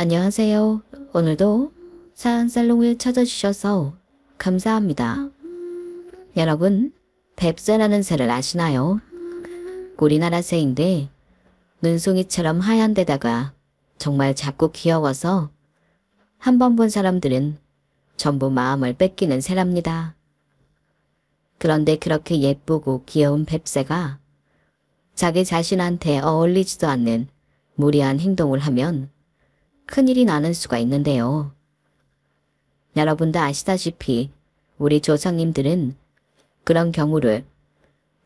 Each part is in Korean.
안녕하세요. 오늘도 사랑살롱을 찾아주셔서 감사합니다. 여러분, 뱁새라는 새를 아시나요? 우리나라 새인데 눈송이처럼 하얀 데다가 정말 작고 귀여워서 한 번 본 사람들은 전부 마음을 뺏기는 새랍니다. 그런데 그렇게 예쁘고 귀여운 뱁새가 자기 자신한테 어울리지도 않는 무리한 행동을 하면 큰일이 나는 수가 있는데요. 여러분도 아시다시피 우리 조상님들은 그런 경우를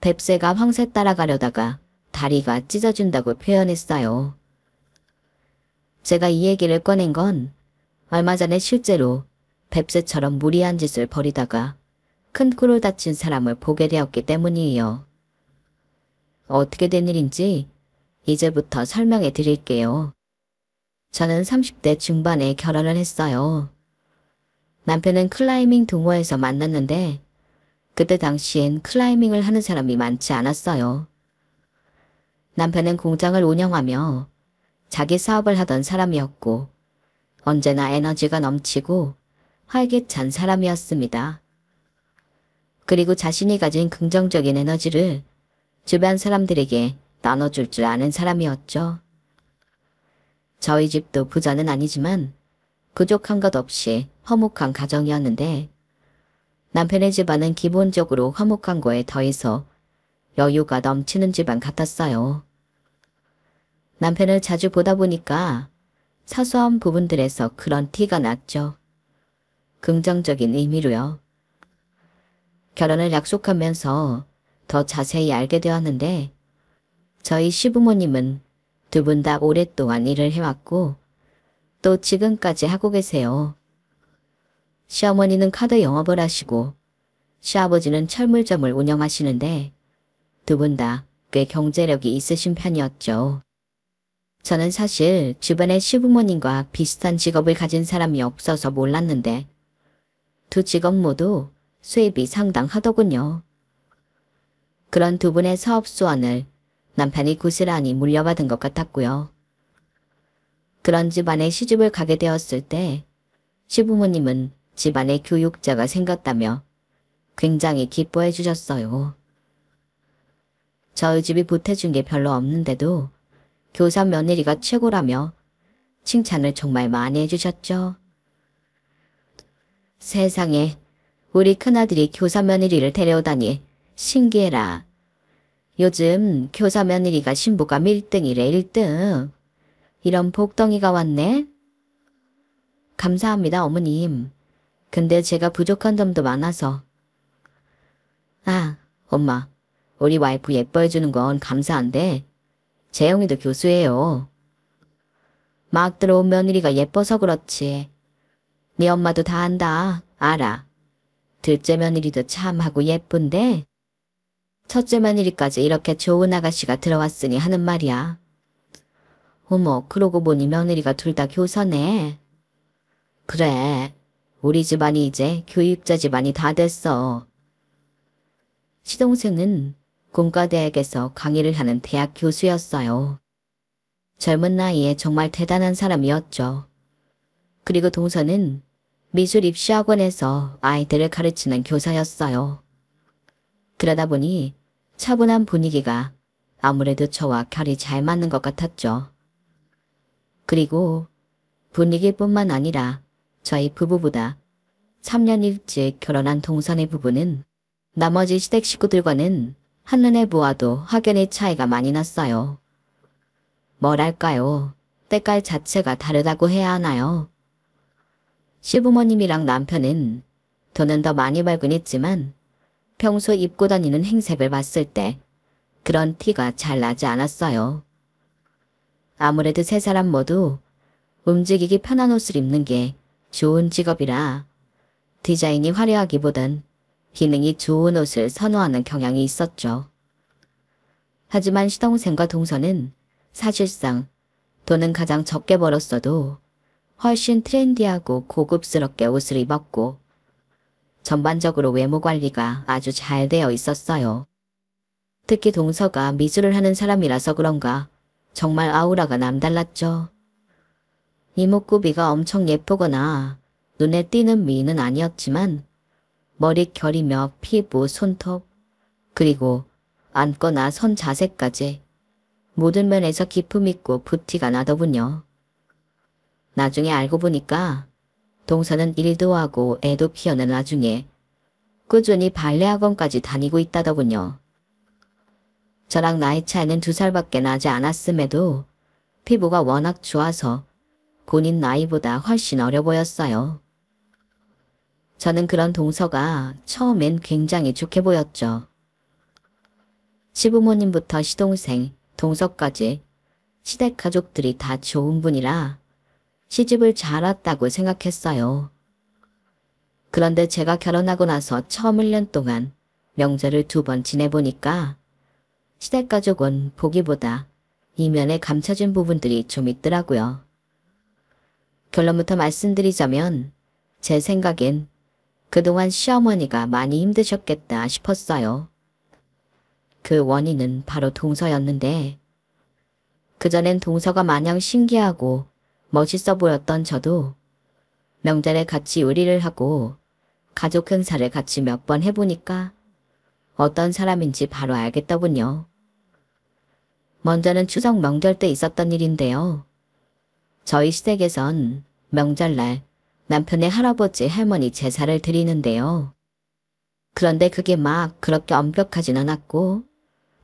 뱁새가 황새 따라가려다가 다리가 찢어진다고 표현했어요. 제가 이 얘기를 꺼낸 건 얼마 전에 실제로 뱁새처럼 무리한 짓을 벌이다가 큰 꿀을 다친 사람을 보게 되었기 때문이에요. 어떻게 된 일인지 이제부터 설명해 드릴게요. 저는 30대 중반에 결혼을 했어요. 남편은 클라이밍 동호회에서 만났는데 그때 당시엔 클라이밍을 하는 사람이 많지 않았어요. 남편은 공장을 운영하며 자기 사업을 하던 사람이었고 언제나 에너지가 넘치고 활기찬 사람이었습니다. 그리고 자신이 가진 긍정적인 에너지를 주변 사람들에게 나눠줄 줄 아는 사람이었죠. 저희 집도 부자는 아니지만 부족한 것 없이 화목한 가정이었는데 남편의 집안은 기본적으로 화목한 거에 더해서 여유가 넘치는 집안 같았어요. 남편을 자주 보다 보니까 사소한 부분들에서 그런 티가 났죠. 긍정적인 의미로요. 결혼을 약속하면서 더 자세히 알게 되었는데 저희 시부모님은 두 분 다 오랫동안 일을 해왔고 또 지금까지 하고 계세요. 시어머니는 카드 영업을 하시고 시아버지는 철물점을 운영하시는데 두 분 다 꽤 경제력이 있으신 편이었죠. 저는 사실 주변에 시부모님과 비슷한 직업을 가진 사람이 없어서 몰랐는데 두 직업 모두 수입이 상당하더군요. 그런 두 분의 사업 수완을 남편이 고스란히 물려받은 것 같았고요. 그런 집안에 시집을 가게 되었을 때 시부모님은 집안에 교육자가 생겼다며 굉장히 기뻐해 주셨어요. 저희 집이 보태준 게 별로 없는데도 교사 며느리가 최고라며 칭찬을 정말 많이 해주셨죠. 세상에 우리 큰아들이 교사 며느리를 데려오다니 신기해라. 요즘 교사 며느리가 신부가 1등이래 1등. 이런 복덩이가 왔네. 감사합니다 어머님. 근데 제가 부족한 점도 많아서. 아 엄마 우리 와이프 예뻐해주는 건 감사한데 재영이도 교수예요. 막 들어온 며느리가 예뻐서 그렇지. 네 엄마도 다 안다. 알아. 둘째 며느리도 참 하고 예쁜데 첫째 며느리까지 이렇게 좋은 아가씨가 들어왔으니 하는 말이야. 어머 그러고 보니 며느리가 둘 다 교사네. 그래 우리 집안이 이제 교육자 집안이 다 됐어. 시동생은 공과대학에서 강의를 하는 대학 교수였어요. 젊은 나이에 정말 대단한 사람이었죠. 그리고 동서는 미술입시학원에서 아이들을 가르치는 교사였어요. 그러다 보니 차분한 분위기가 아무래도 저와 결이 잘 맞는 것 같았죠. 그리고 분위기뿐만 아니라 저희 부부보다 3년 일찍 결혼한 동선의 부부는 나머지 시댁 식구들과는 한눈에 보아도 확연히 차이가 많이 났어요. 뭐랄까요? 때깔 자체가 다르다고 해야 하나요? 시부모님이랑 남편은 돈은 더 많이 벌긴 했지만 평소 입고 다니는 행색을 봤을 때 그런 티가 잘 나지 않았어요. 아무래도 세 사람 모두 움직이기 편한 옷을 입는 게 좋은 직업이라 디자인이 화려하기보단 기능이 좋은 옷을 선호하는 경향이 있었죠. 하지만 시동생과 동서는 사실상 돈은 가장 적게 벌었어도 훨씬 트렌디하고 고급스럽게 옷을 입었고 전반적으로 외모 관리가 아주 잘 되어 있었어요. 특히 동서가 미술을 하는 사람이라서 그런가 정말 아우라가 남달랐죠. 이목구비가 엄청 예쁘거나 눈에 띄는 미인은 아니었지만 머릿결이며 피부, 손톱, 그리고 앉거나 선 자세까지 모든 면에서 기품 있고 부티가 나더군요. 나중에 알고 보니까 동서는 일도 하고 애도 키우는 와중에 꾸준히 발레 학원까지 다니고 있다더군요. 저랑 나이 차이는 2살밖에 나지 않았음에도 피부가 워낙 좋아서 본인 나이보다 훨씬 어려 보였어요. 저는 그런 동서가 처음엔 굉장히 좋게 보였죠. 시부모님부터 시동생, 동서까지 시댁 가족들이 다 좋은 분이라 시집을 잘 왔다고 생각했어요. 그런데 제가 결혼하고 나서 처음 1년 동안 명절을 2번 지내보니까 시댁 가족은 보기보다 이면에 감춰진 부분들이 좀 있더라고요. 결론부터 말씀드리자면 제 생각엔 그동안 시어머니가 많이 힘드셨겠다 싶었어요. 그 원인은 바로 동서였는데 그전엔 동서가 마냥 신기하고 멋있어 보였던 저도 명절에 같이 요리를 하고 가족 행사를 같이 몇 번 해보니까 어떤 사람인지 바로 알겠더군요. 먼저는 추석 명절 때 있었던 일인데요. 저희 시댁에선 명절날 남편의 할아버지 할머니 제사를 드리는데요. 그런데 그게 막 그렇게 엄격하진 않았고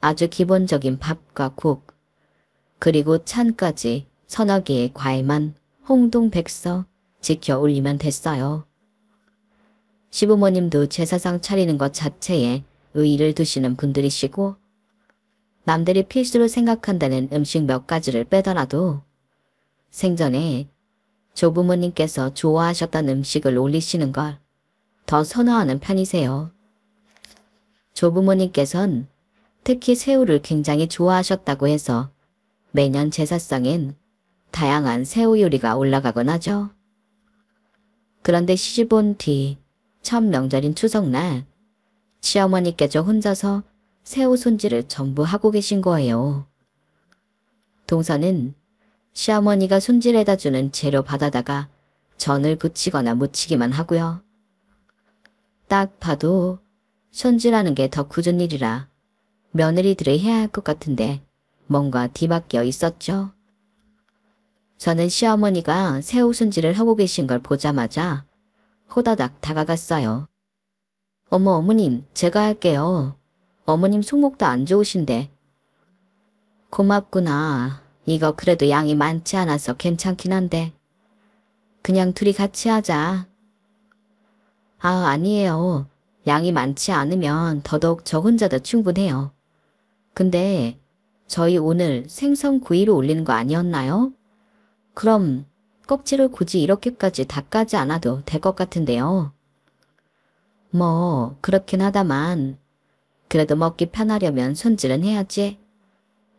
아주 기본적인 밥과 국, 그리고 찬까지 서너 개의 과일만 홍동백서 지켜 올리면 됐어요. 시부모님도 제사상 차리는 것 자체에 의의를 두시는 분들이시고 남들이 필수로 생각한다는 음식 몇 가지를 빼더라도 생전에 조부모님께서 좋아하셨던 음식을 올리시는 걸 더 선호하는 편이세요. 조부모님께선 특히 새우를 굉장히 좋아하셨다고 해서 매년 제사상엔 다양한 새우 요리가 올라가곤 하죠. 그런데 시집 온 뒤 첫 명절인 추석날 시어머니께서 혼자서 새우 손질을 전부 하고 계신 거예요. 동서는 시어머니가 손질해다 주는 재료 받아다가 전을 부치거나 무치기만 하고요. 딱 봐도 손질하는 게 더 굳은 일이라 며느리들이 해야 할 것 같은데 뭔가 뒤바뀌어 있었죠. 저는 시어머니가 새우 손질을 하고 계신 걸 보자마자 호다닥 다가갔어요. 어머 어머님 제가 할게요. 어머님 손목도 안 좋으신데. 고맙구나. 이거 그래도 양이 많지 않아서 괜찮긴 한데. 그냥 둘이 같이 하자. 아 아니에요. 양이 많지 않으면 더더욱 저 혼자도 충분해요. 근데 저희 오늘 생선 구이로 올리는 거 아니었나요? 그럼 껍질을 굳이 이렇게까지 다 까지 않아도 될 것 같은데요. 뭐 그렇긴 하다만 그래도 먹기 편하려면 손질은 해야지.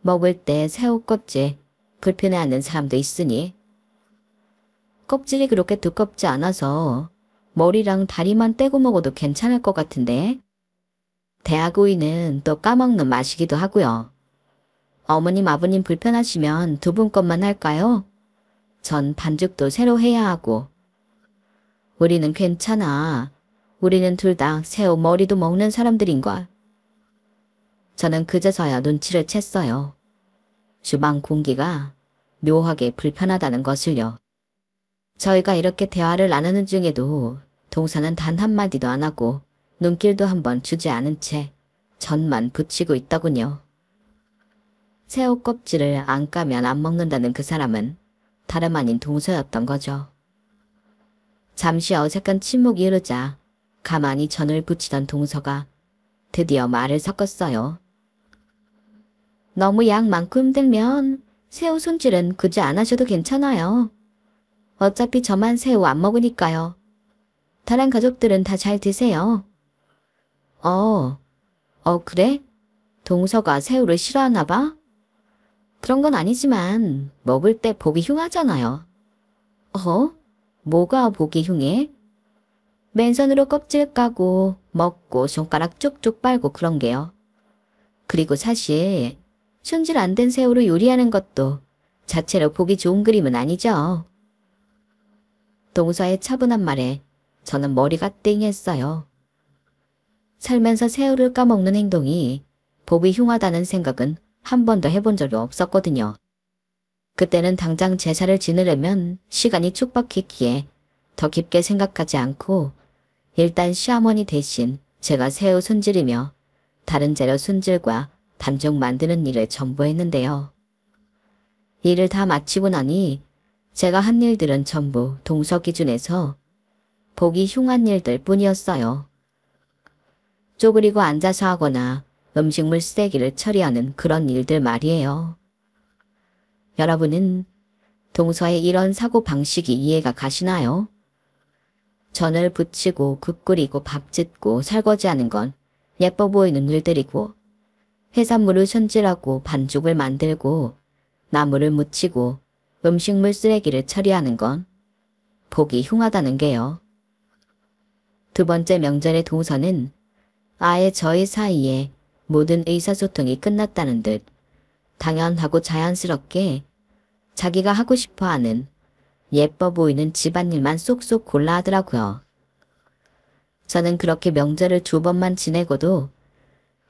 먹을 때 새우 껍질 불편해하는 사람도 있으니. 껍질이 그렇게 두껍지 않아서 머리랑 다리만 떼고 먹어도 괜찮을 것 같은데. 대하구이는 또 까먹는 맛이기도 하고요. 어머님 아버님 불편하시면 두 분 것만 할까요? 전 반죽도 새로 해야 하고. 우리는 괜찮아. 우리는 둘 다 새우 머리도 먹는 사람들인걸. 저는 그제서야 눈치를 챘어요. 주방 공기가 묘하게 불편하다는 것을요. 저희가 이렇게 대화를 나누는 중에도 동서는 단 한마디도 안 하고 눈길도 한번 주지 않은 채 전만 붙이고 있더군요. 새우 껍질을 안 까면 안 먹는다는 그 사람은 다름 아닌 동서였던 거죠. 잠시 어색한 침묵이 흐르자 가만히 전을 붙이던 동서가 드디어 말을 섞었어요. 너무 양 많고 힘들면 새우 손질은 굳이 안 하셔도 괜찮아요. 어차피 저만 새우 안 먹으니까요. 다른 가족들은 다 잘 드세요. 그래? 동서가 새우를 싫어하나 봐? 그런 건 아니지만 먹을 때 보기 흉하잖아요. 뭐가 보기 흉해? 맨손으로 껍질 까고 먹고 손가락 쭉쭉 빨고 그런 게요. 그리고 사실 손질 안 된 새우로 요리하는 것도 자체로 보기 좋은 그림은 아니죠. 동서의 차분한 말에 저는 머리가 띵했어요. 살면서 새우를 까먹는 행동이 법이 흉하다는 생각은 한 번도 해본 적이 없었거든요. 그때는 당장 제사를 지내려면 시간이 촉박했기에 더 깊게 생각하지 않고 일단 시어머니 대신 제가 새우 손질이며 다른 재료 손질과 반죽 만드는 일을 전부 했는데요. 일을 다 마치고 나니 제가 한 일들은 전부 동서 기준에서 보기 흉한 일들 뿐이었어요. 쪼그리고 앉아서 하거나 음식물 쓰레기를 처리하는 그런 일들 말이에요. 여러분은 동서의 이런 사고방식이 이해가 가시나요? 전을 부치고 국 끓이고 밥 짓고 설거지하는 건 예뻐 보이는 일들이고 해산물을 손질하고 반죽을 만들고 나물을 무치고 음식물 쓰레기를 처리하는 건 보기 흉하다는 게요. 두 번째 명절의 동서는 아예 저희 사이에 모든 의사소통이 끝났다는 듯 당연하고 자연스럽게 자기가 하고 싶어하는 예뻐 보이는 집안일만 쏙쏙 골라 하더라고요. 저는 그렇게 명절을 2번만 지내고도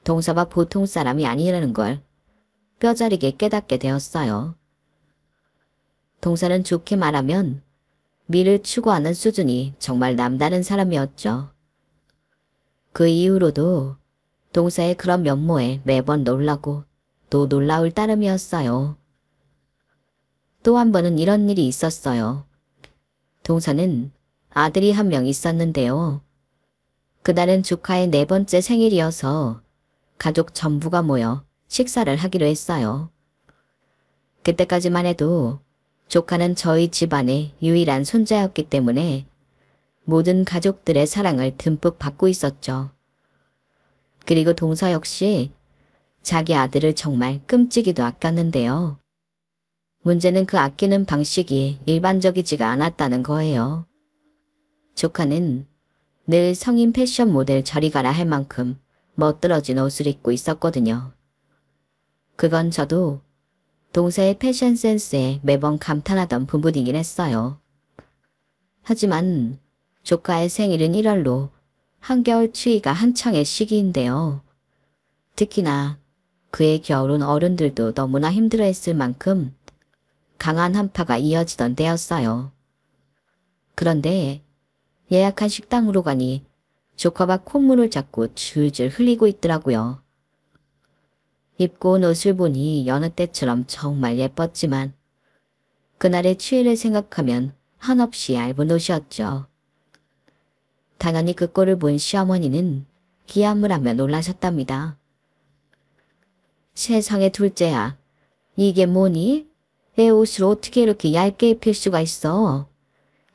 동서가 보통 사람이 아니라는 걸 뼈저리게 깨닫게 되었어요. 동서는 좋게 말하면 미를 추구하는 수준이 정말 남다른 사람이었죠. 그 이후로도 동서의 그런 면모에 매번 놀라고 또 놀라울 따름이었어요. 또 한 번은 이런 일이 있었어요. 동서는 아들이 한 명 있었는데요. 그날은 조카의 4번째 생일이어서 가족 전부가 모여 식사를 하기로 했어요. 그때까지만 해도 조카는 저희 집안의 유일한 손자였기 때문에 모든 가족들의 사랑을 듬뿍 받고 있었죠. 그리고 동서 역시 자기 아들을 정말 끔찍이도 아꼈는데요. 문제는 그 아끼는 방식이 일반적이지가 않았다는 거예요. 조카는 늘 성인 패션 모델 저리 가라 할 만큼 멋들어진 옷을 입고 있었거든요. 그건 저도 동서의 패션 센스에 매번 감탄하던 부분이긴 했어요. 하지만 조카의 생일은 1월로 한겨울 추위가 한창의 시기인데요. 특히나 그의 겨울은 어른들도 너무나 힘들어했을 만큼 강한 한파가 이어지던 때였어요. 그런데 예약한 식당으로 가니 조카가 콧물을 자꾸 줄줄 흘리고 있더라고요. 입고 온 옷을 보니 여느 때처럼 정말 예뻤지만 그날의 추위를 생각하면 한없이 얇은 옷이었죠. 당연히 그 꼴을 본 시어머니는 기함을 하며 놀라셨답니다. 세상에 둘째야, 이게 뭐니? 애 옷을 어떻게 이렇게 얇게 입힐 수가 있어?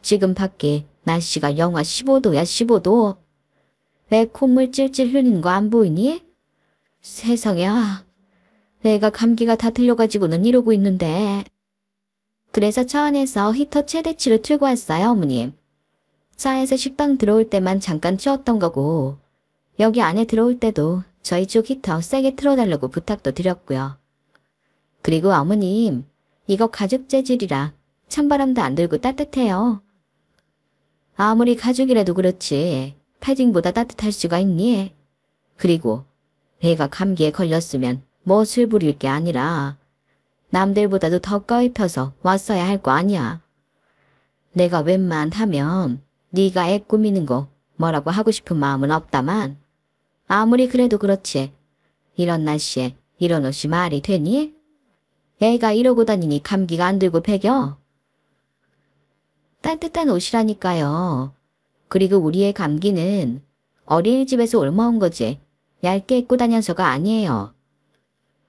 지금 밖에 날씨가 영하 15도야 15도. 애 콧물 찔찔 흘리는 거 안 보이니? 세상에, 애가 감기가 다 들려가지고는 이러고 있는데. 그래서 차 안에서 히터 최대치를 틀고 왔어요, 어머님. 차에서 식당 들어올 때만 잠깐 치웠던 거고 여기 안에 들어올 때도 저희 쪽 히터 세게 틀어달라고 부탁도 드렸고요. 그리고 어머님, 이거 가죽 재질이라 찬바람도 안 들고 따뜻해요. 아무리 가죽이라도 그렇지 패딩보다 따뜻할 수가 있니? 그리고 애가 감기에 걸렸으면 멋을 부릴 게 아니라 남들보다도 더 꺼입혀서 왔어야 할 거 아니야. 내가 웬만하면 네가 애 꾸미는 거 뭐라고 하고 싶은 마음은 없다만 아무리 그래도 그렇지 이런 날씨에 이런 옷이 말이 되니? 애가 이러고 다니니 감기가 안 들고 배겨? 따뜻한 옷이라니까요. 그리고 우리의 감기는 어린이집에서 옮아온 거지 얇게 입고 다녀서가 아니에요.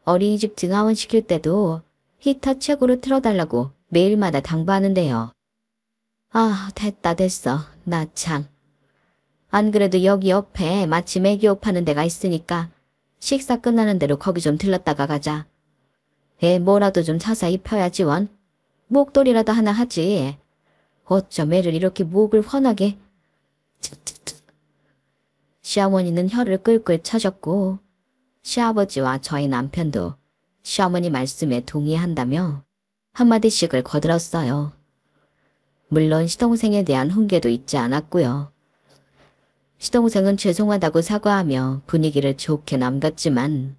어린이집 등하원 시킬 때도 히터 최고로 틀어달라고 매일마다 당부하는데요. 아, 됐어. 나 참. 안 그래도 여기 옆에 마침 애기 옷 파는 데가 있으니까 식사 끝나는 대로 거기 좀 들렀다가 가자. 애 뭐라도 좀 사서 입혀야지 원. 목도리라도 하나 하지. 어쩜 애를 이렇게 목을 환하게. 시어머니는 혀를 끌끌 차셨고 시아버지와 저희 남편도 시어머니 말씀에 동의한다며 한마디씩을 거들었어요. 물론 시동생에 대한 훈계도 잊지 않았고요. 시동생은 죄송하다고 사과하며 분위기를 좋게 남겼지만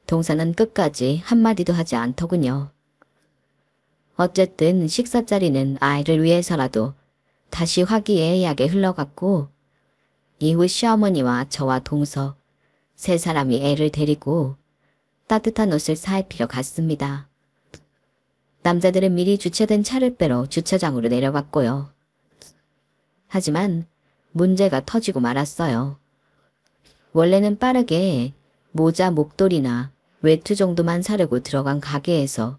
동서는 끝까지 한마디도 하지 않더군요. 어쨌든 식사 자리는 아이를 위해서라도 다시 화기애애하게 흘러갔고 이후 시어머니와 저와 동서 세 사람이 애를 데리고 따뜻한 옷을 사입히러 갔습니다. 남자들은 미리 주차된 차를 빼러 주차장으로 내려갔고요. 하지만 문제가 터지고 말았어요. 원래는 빠르게 모자, 목도리나 외투 정도만 사려고 들어간 가게에서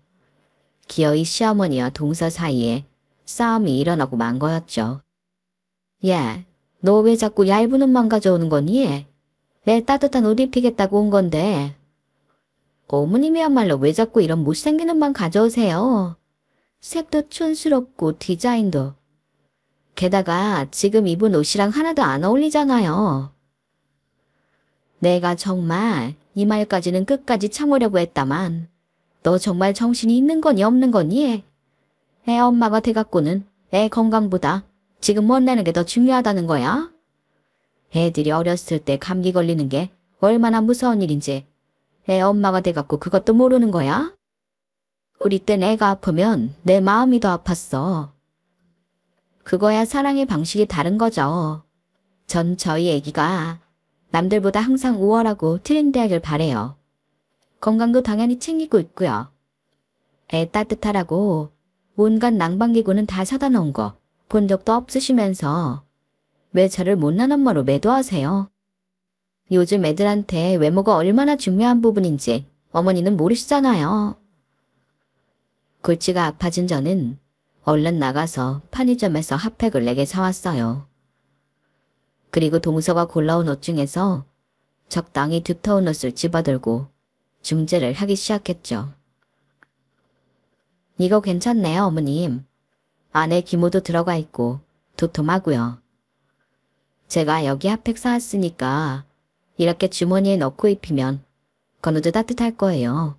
기어이 시어머니와 동서 사이에 싸움이 일어나고 만 거였죠. 야, 너 왜 자꾸 얇은 옷만 가져오는 거니? 내 따뜻한 옷 입히겠다고 온 건데. 어머님이야말로 왜 자꾸 이런 못생긴 옷만 가져오세요? 색도 촌스럽고 디자인도. 게다가 지금 입은 옷이랑 하나도 안 어울리잖아요. 내가 정말 이 말까지는 끝까지 참으려고 했다만 너 정말 정신이 있는 거니 없는 거니? 애 엄마가 돼갖고는 애 건강보다 지금 멋내는 게 더 중요하다는 거야? 애들이 어렸을 때 감기 걸리는 게 얼마나 무서운 일인지 애 엄마가 돼갖고 그것도 모르는 거야? 우리 땐 애가 아프면 내 마음이 더 아팠어. 그거야 사랑의 방식이 다른 거죠. 전 저희 애기가 남들보다 항상 우월하고 트렌디하길 바래요. 건강도 당연히 챙기고 있고요. 애 따뜻하라고 온갖 난방기구는 다 사다 놓은 거 본 적도 없으시면서 왜 저를 못난 엄마로 매도하세요? 요즘 애들한테 외모가 얼마나 중요한 부분인지 어머니는 모르시잖아요. 골치가 아파진 저는 얼른 나가서 편의점에서 핫팩을 4개 사왔어요. 그리고 동서가 골라온 옷 중에서 적당히 두터운 옷을 집어들고 중재를 하기 시작했죠. 이거 괜찮네요, 어머님. 안에 기모도 들어가 있고 도톰하고요. 제가 여기 핫팩 사왔으니까 이렇게 주머니에 넣고 입히면 건우도 따뜻할 거예요.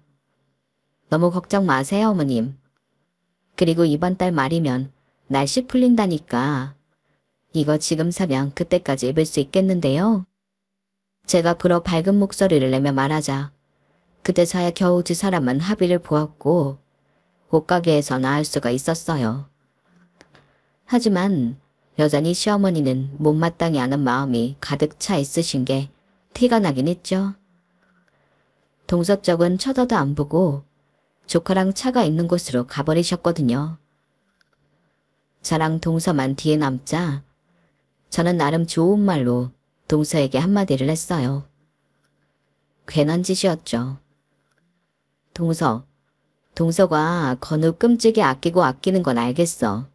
너무 걱정 마세요, 어머님. 그리고 이번 달 말이면 날씨 풀린다니까 이거 지금 사면 그때까지 입을 수 있겠는데요. 제가 불어 밝은 목소리를 내며 말하자 그때서야 겨우 두 사람은 합의를 보았고 옷가게에서 나을 수가 있었어요. 하지만 여전히 시어머니는 못마땅히 하는 마음이 가득 차 있으신 게 티가 나긴 했죠. 동서 쪽은 쳐다도 안 보고 조카랑 차가 있는 곳으로 가버리셨거든요. 저랑 동서만 뒤에 남자 저는 나름 좋은 말로 동서에게 한마디를 했어요. 괜한 짓이었죠. 동서가 건우 끔찍이 아끼고 아끼는 건 알겠어.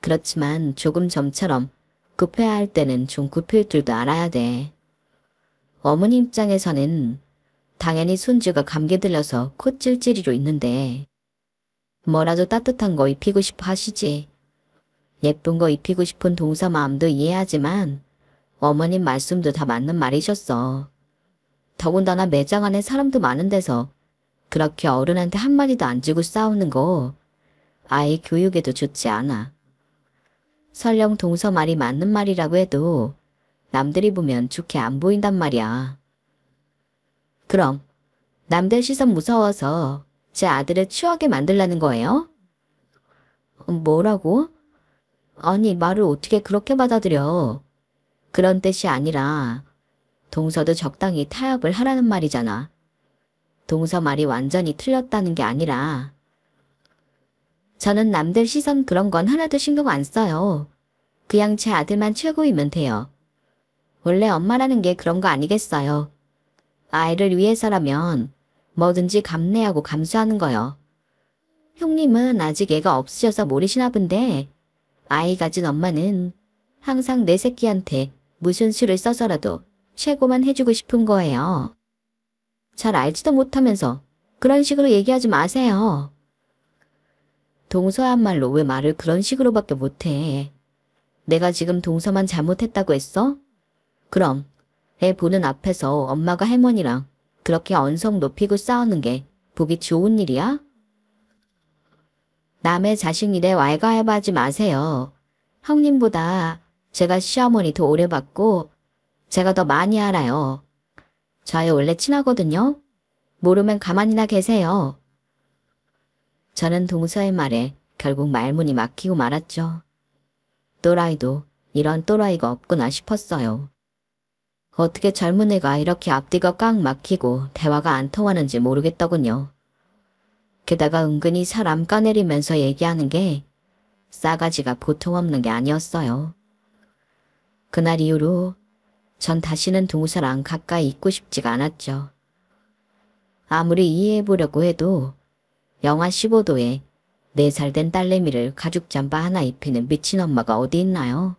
그렇지만 조금 점처럼 급해야 할 때는 좀 급할 줄도 알아야 돼. 어머니 입장에서는 당연히 손주가 감기 들려서 코 찔찔이로 있는데 뭐라도 따뜻한 거 입히고 싶어 하시지. 예쁜 거 입히고 싶은 동서 마음도 이해하지만 어머님 말씀도 다 맞는 말이셨어. 더군다나 매장 안에 사람도 많은 데서 그렇게 어른한테 한마디도 안 주고 싸우는 거 아이 교육에도 좋지 않아. 설령 동서 말이 맞는 말이라고 해도 남들이 보면 좋게 안 보인단 말이야. 그럼 남들 시선 무서워서 제 아들을 추하게 만들라는 거예요? 뭐라고? 아니 말을 어떻게 그렇게 받아들여. 그런 뜻이 아니라 동서도 적당히 타협을 하라는 말이잖아. 동서 말이 완전히 틀렸다는 게 아니라 저는 남들 시선 그런 건 하나도 신경 안 써요. 그냥 제 아들만 최고이면 돼요. 원래 엄마라는 게 그런 거 아니겠어요. 아이를 위해서라면 뭐든지 감내하고 감수하는 거요. 형님은 아직 애가 없으셔서 모르시나 본데 아이 가진 엄마는 항상 내 새끼한테 무슨 수를 써서라도 최고만 해주고 싶은 거예요. 잘 알지도 못하면서 그런 식으로 얘기하지 마세요. 동서야말로 왜 말을 그런 식으로밖에 못해. 내가 지금 동서만 잘못했다고 했어? 그럼 애 보는 앞에서 엄마가 할머니랑 그렇게 언성 높이고 싸우는 게 보기 좋은 일이야? 남의 자식 일에 왈가왈부하지 마세요. 형님보다 제가 시어머니 더 오래 봤고 제가 더 많이 알아요. 저희 원래 친하거든요. 모르면 가만히나 계세요. 저는 동서의 말에 결국 말문이 막히고 말았죠. 또라이도 이런 또라이가 없구나 싶었어요. 어떻게 젊은 애가 이렇게 앞뒤가 꽉 막히고 대화가 안 통하는지 모르겠더군요. 게다가 은근히 사람 까내리면서 얘기하는 게 싸가지가 보통 없는 게 아니었어요. 그날 이후로 전 다시는 동서랑 가까이 있고 싶지가 않았죠. 아무리 이해해보려고 해도 영하 15도에 4살 된 딸내미를 가죽 잠바 하나 입히는 미친 엄마가 어디 있나요?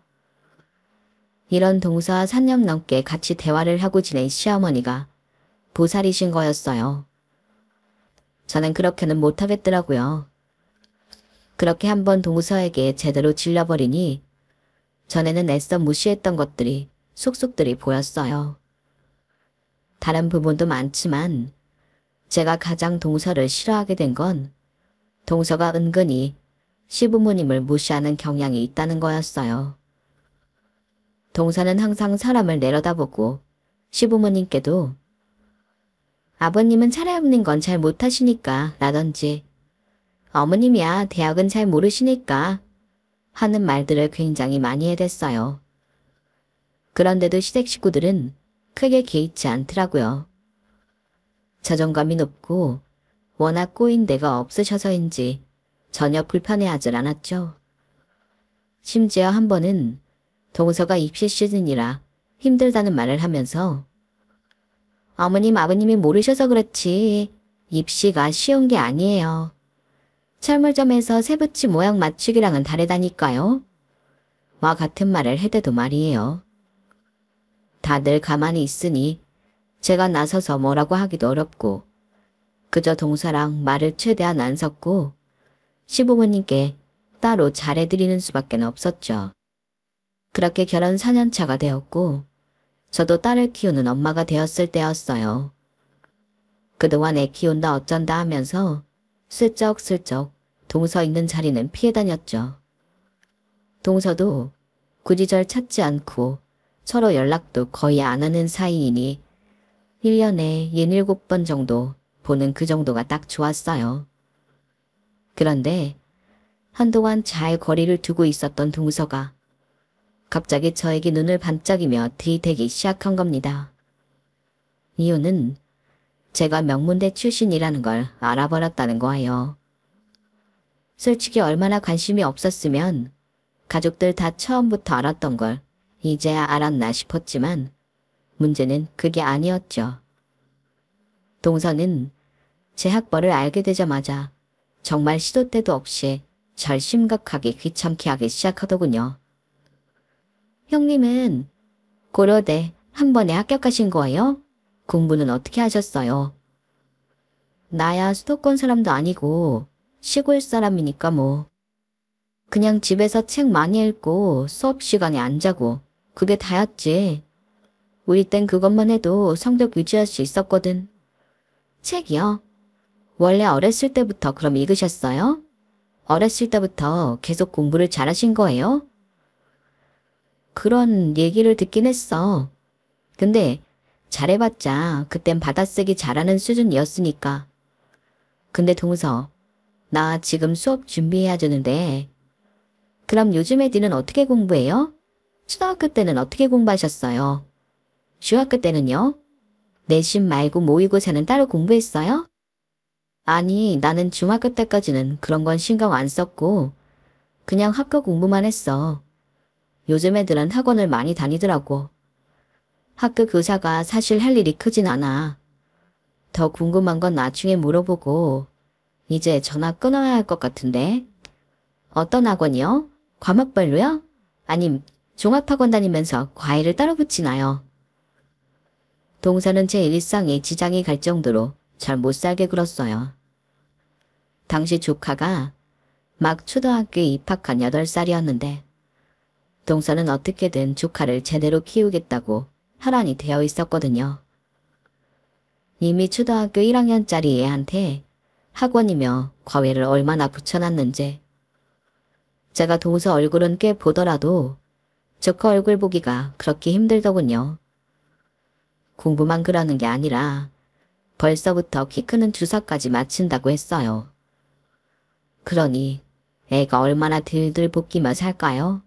이런 동서와 3년 넘게 같이 대화를 하고 지낸 시어머니가 보살이신 거였어요. 저는 그렇게는 못하겠더라고요. 그렇게 한번 동서에게 제대로 질려버리니 전에는 애써 무시했던 것들이 속속들이 보였어요. 다른 부분도 많지만 제가 가장 동서를 싫어하게 된 건 동서가 은근히 시부모님을 무시하는 경향이 있다는 거였어요. 동서는 항상 사람을 내려다보고 시부모님께도 아버님은 차례없는 건 잘 못하시니까 라든지 어머님이야 대학은 잘 모르시니까 하는 말들을 굉장히 많이 해댔어요. 그런데도 시댁 식구들은 크게 개의치 않더라고요. 자존감이 높고 워낙 꼬인 데가 없으셔서인지 전혀 불편해하질 않았죠. 심지어 한 번은 동서가 입시 시즌이라 힘들다는 말을 하면서 어머님 아버님이 모르셔서 그렇지 입시가 쉬운 게 아니에요. 철물점에서 새부치 모양 맞추기랑은 다르다니까요. 와 같은 말을 해대도 말이에요. 다들 가만히 있으니 제가 나서서 뭐라고 하기도 어렵고 그저 동서랑 말을 최대한 안 섞고 시부모님께 따로 잘해드리는 수밖에 없었죠. 그렇게 결혼 4년차가 되었고 저도 딸을 키우는 엄마가 되었을 때였어요. 그동안 애 키운다 어쩐다 하면서 슬쩍슬쩍 동서 있는 자리는 피해 다녔죠. 동서도 굳이 절 찾지 않고 서로 연락도 거의 안 하는 사이이니 1년에 67번 정도 보는 그 정도가 딱 좋았어요. 그런데 한동안 잘 거리를 두고 있었던 동서가 갑자기 저에게 눈을 반짝이며 들이대기 시작한 겁니다. 이유는 제가 명문대 출신이라는 걸 알아버렸다는 거예요. 솔직히 얼마나 관심이 없었으면 가족들 다 처음부터 알았던 걸 이제야 알았나 싶었지만 문제는 그게 아니었죠. 동서는 제 학벌을 알게 되자마자 정말 시도 때도 없이 절 심각하게 귀찮게 하기 시작하더군요. 형님은 고려대 한 번에 합격하신 거예요? 공부는 어떻게 하셨어요? 나야 수도권 사람도 아니고 시골 사람이니까 뭐. 그냥 집에서 책 많이 읽고 수업 시간에 안 자고 그게 다였지. 우리 땐 그것만 해도 성적 유지할 수 있었거든. 책이요? 원래 어렸을 때부터 그럼 읽으셨어요? 어렸을 때부터 계속 공부를 잘하신 거예요? 그런 얘기를 듣긴 했어. 근데 잘해봤자 그땐 받아쓰기 잘하는 수준이었으니까. 근데 동서, 나 지금 수업 준비해야 되는데 그럼 요즘 애들은 어떻게 공부해요? 초등학교 때는 어떻게 공부하셨어요? 중학교 때는요? 내신 말고 모의고사는 따로 공부했어요? 아니, 나는 중학교 때까지는 그런 건 신경 안 썼고 그냥 학교 공부만 했어. 요즘 애들은 학원을 많이 다니더라고. 학교 교사가 사실 할 일이 크진 않아. 더 궁금한 건 나중에 물어보고 이제 전화 끊어야 할 것 같은데. 어떤 학원이요? 과목별로요? 아님 종합학원 다니면서 과외를 따로 붙이나요? 동서는 제 일상에 지장이 갈 정도로 잘 못살게 굴었어요. 당시 조카가 막 초등학교에 입학한 8살이었는데 동서는 어떻게든 조카를 제대로 키우겠다고 혈안이 되어 있었거든요. 이미 초등학교 1학년짜리 애한테 학원이며 과외를 얼마나 붙여놨는지. 제가 동서 얼굴은 꽤 보더라도 조커 얼굴 보기가 그렇게 힘들더군요. 공부만 그러는 게 아니라 벌써부터 키 크는 주사까지 맞춘다고 했어요. 그러니 애가 얼마나 들들 볶이며 살까요?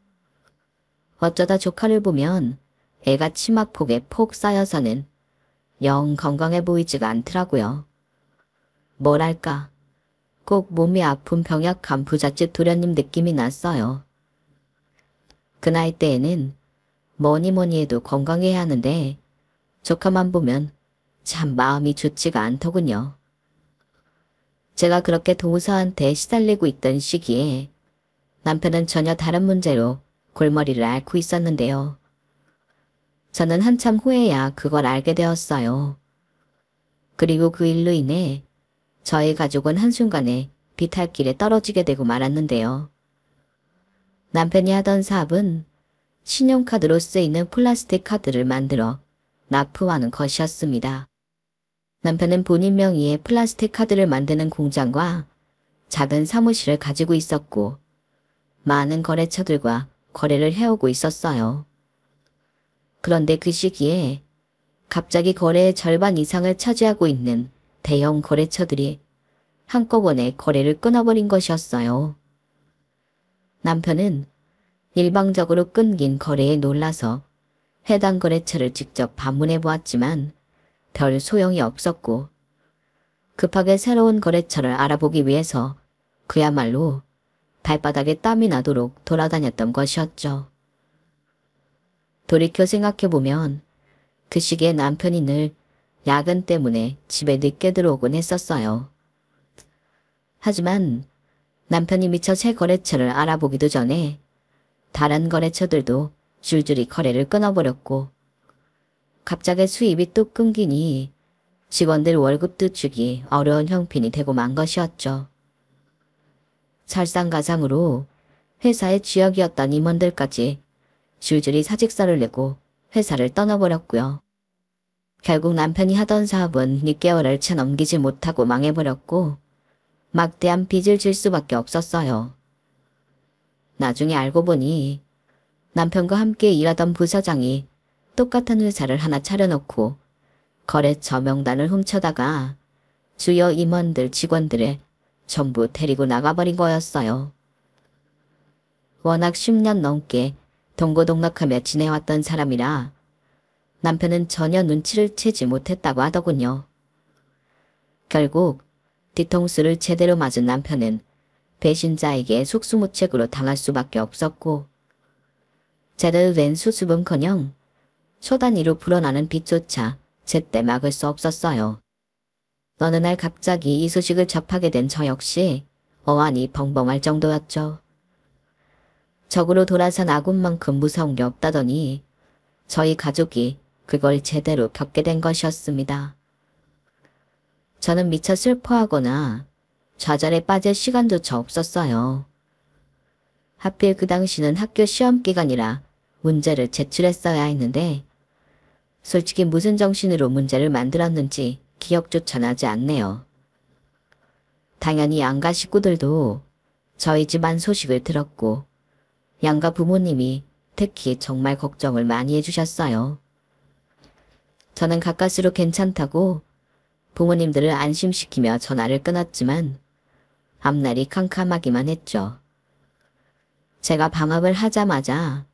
어쩌다 조카를 보면 애가 치마폭에 폭 쌓여서는 영 건강해 보이지가 않더라고요. 뭐랄까, 꼭 몸이 아픈 병약한 부잣집 도련님 느낌이 났어요. 그 나이 때에는 뭐니 뭐니 해도 건강해야 하는데 조카만 보면 참 마음이 좋지가 않더군요. 제가 그렇게 동서한테 시달리고 있던 시기에 남편은 전혀 다른 문제로 골머리를 앓고 있었는데요. 저는 한참 후에야 그걸 알게 되었어요. 그리고 그 일로 인해 저희 가족은 한순간에 비탈길에 떨어지게 되고 말았는데요. 남편이 하던 사업은 신용카드로 쓰이는 플라스틱 카드를 만들어 납품하는 것이었습니다. 남편은 본인 명의의 플라스틱 카드를 만드는 공장과 작은 사무실을 가지고 있었고 많은 거래처들과 거래를 해오고 있었어요. 그런데 그 시기에 갑자기 거래의 절반 이상을 차지하고 있는 대형 거래처들이 한꺼번에 거래를 끊어버린 것이었어요. 남편은 일방적으로 끊긴 거래에 놀라서 해당 거래처를 직접 방문해 보았지만 별 소용이 없었고 급하게 새로운 거래처를 알아보기 위해서 그야말로 발바닥에 땀이 나도록 돌아다녔던 것이었죠. 돌이켜 생각해보면 그 시기에 남편이 늘 야근 때문에 집에 늦게 들어오곤 했었어요. 하지만 남편이 미처 새 거래처를 알아보기도 전에 다른 거래처들도 줄줄이 거래를 끊어버렸고 갑자기 수입이 뚝 끊기니 직원들 월급도 주기 어려운 형편이 되고 만 것이었죠. 설상가상으로 회사의 쥐약이었던 임원들까지 줄줄이 사직서를 내고 회사를 떠나버렸고요. 결국 남편이 하던 사업은 6개월을 채 넘기지 못하고 망해버렸고 막대한 빚을 질 수밖에 없었어요. 나중에 알고 보니 남편과 함께 일하던 부사장이 똑같은 회사를 하나 차려놓고 거래처 명단을 훔쳐다가 주요 임원들 직원들을 전부 데리고 나가버린 거였어요. 워낙 10년 넘게 동고동락하며 지내왔던 사람이라 남편은 전혀 눈치를 채지 못했다고 하더군요. 결국 뒤통수를 제대로 맞은 남편은 배신자에게 속수무책으로 당할 수밖에 없었고 제대로 된 수습은커녕 초단위로 불어나는 빚조차 제때 막을 수 없었어요. 어느 날 갑자기 이 소식을 접하게 된 저 역시 어안이 벙벙할 정도였죠. 적으로 돌아선 아군만큼 무서운 게 없다더니 저희 가족이 그걸 제대로 겪게 된 것이었습니다. 저는 미처 슬퍼하거나 좌절에 빠질 시간조차 없었어요. 하필 그 당시는 학교 시험 기간이라 문제를 제출했어야 했는데 솔직히 무슨 정신으로 문제를 만들었는지 기억조차 나지 않네요. 당연히 양가 식구들도 저희 집안 소식을 들었고 양가 부모님이 특히 정말 걱정을 많이 해주셨어요. 저는 가까스로 괜찮다고 부모님들을 안심시키며 전화를 끊었지만 앞날이 캄캄하기만 했죠. 제가 방학을 하자마자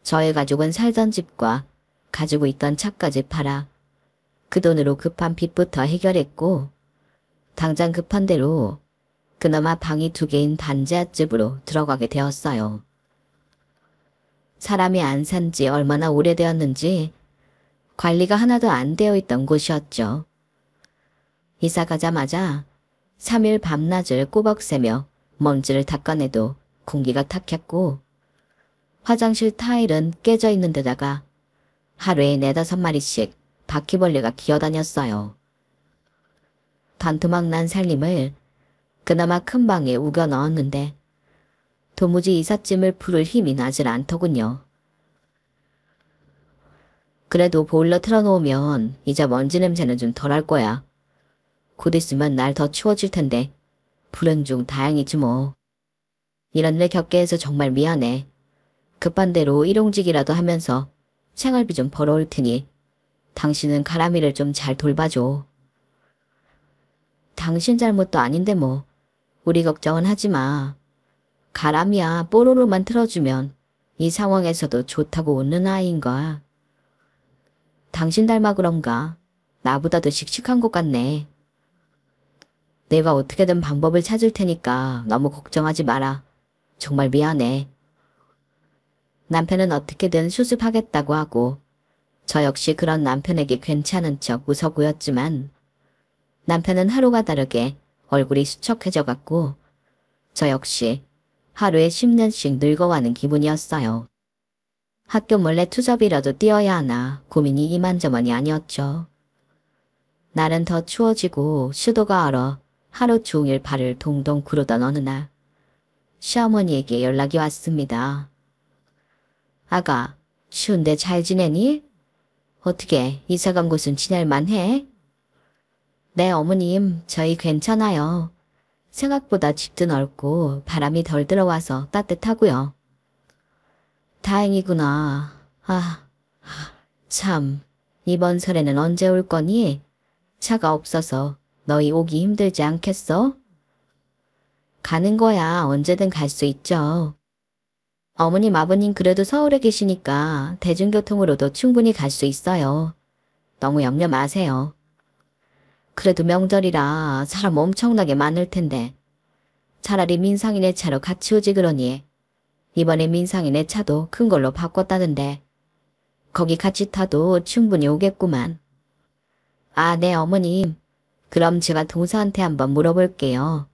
저희 가족은 살던 집과 가지고 있던 차까지 팔아 그 돈으로 급한 빚부터 해결했고 당장 급한 대로 그나마 방이 2개인 단지핫집으로 들어가게 되었어요. 사람이 안 산 지 얼마나 오래되었는지 관리가 하나도 안 되어 있던 곳이었죠. 이사 가자마자 3일 밤낮을 꼬박 새며 먼지를 닦아내도 공기가 탁했고 화장실 타일은 깨져 있는 데다가 하루에 4~5마리씩 바퀴벌레가 기어다녔어요. 반토막 난 살림을 그나마 큰 방에 우겨 넣었는데 도무지 이삿짐을 풀을 힘이 나질 않더군요. 그래도 보일러 틀어놓으면 이제 먼지 냄새는 좀 덜할 거야. 곧 있으면 날 더 추워질 텐데 불행 중 다행이지 뭐. 이런 일 겪게 해서 정말 미안해. 급한 대로 일용직이라도 하면서 생활비 좀 벌어올 테니 당신은 가람이를 좀 잘 돌봐줘. 당신 잘못도 아닌데 뭐. 우리 걱정은 하지 마. 가람이야 뽀로로만 틀어주면 이 상황에서도 좋다고 웃는 아이인가. 당신 닮아 그런가. 나보다도 씩씩한 것 같네. 내가 어떻게든 방법을 찾을 테니까 너무 걱정하지 마라. 정말 미안해. 남편은 어떻게든 수습하겠다고 하고 저 역시 그런 남편에게 괜찮은 척 웃어 보였지만 남편은 하루가 다르게 얼굴이 수척해져 갔고 저 역시 하루에 10년씩 늙어가는 기분이었어요. 학교 몰래 투잡이라도 뛰어야 하나 고민이 이만저만이 아니었죠. 날은 더 추워지고 수도가 얼어 하루 종일 발을 동동 구르던 어느 날 시어머니에게 연락이 왔습니다. 아가, 추운데 잘 지내니? 어떻게 이사간 곳은 지낼만해? 네 어머님, 저희 괜찮아요. 생각보다 집도 넓고 바람이 덜 들어와서 따뜻하고요. 다행이구나. 참, 이번 설에는 언제 올 거니? 차가 없어서 너희 오기 힘들지 않겠어? 가는 거야. 언제든 갈 수 있죠. 어머님, 아버님 그래도 서울에 계시니까 대중교통으로도 충분히 갈 수 있어요. 너무 염려 마세요. 그래도 명절이라 사람 엄청나게 많을 텐데 차라리 민상이네 차로 같이 오지 그러니. 이번에 민상이네 차도 큰 걸로 바꿨다던데 거기 같이 타도 충분히 오겠구만. 아, 네 어머님. 그럼 제가 동서한테 한번 물어볼게요.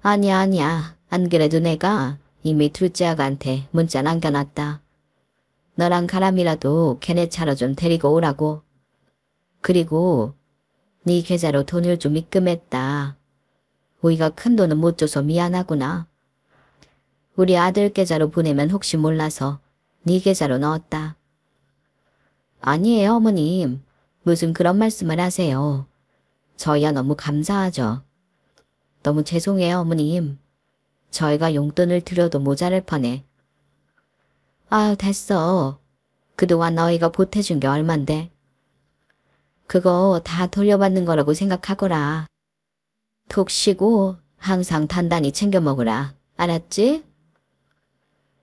아니야. 안 그래도 내가 이미 둘째 아가한테 문자 남겨놨다. 너랑 가람이라도 걔네 차로 좀 데리고 오라고. 그리고 네 계좌로 돈을 좀 입금했다. 우리가 큰 돈은 못 줘서 미안하구나. 우리 아들 계좌로 보내면 혹시 몰라서 네 계좌로 넣었다. 아니에요 어머님. 무슨 그런 말씀을 하세요. 저희야 너무 감사하죠. 너무 죄송해요 어머님. 저희가 용돈을 드려도 모자랄 뻔해. 아유 됐어. 그동안 너희가 보태준 게 얼만데. 그거 다 돌려받는 거라고 생각하거라. 푹 쉬고 항상 단단히 챙겨 먹으라. 알았지?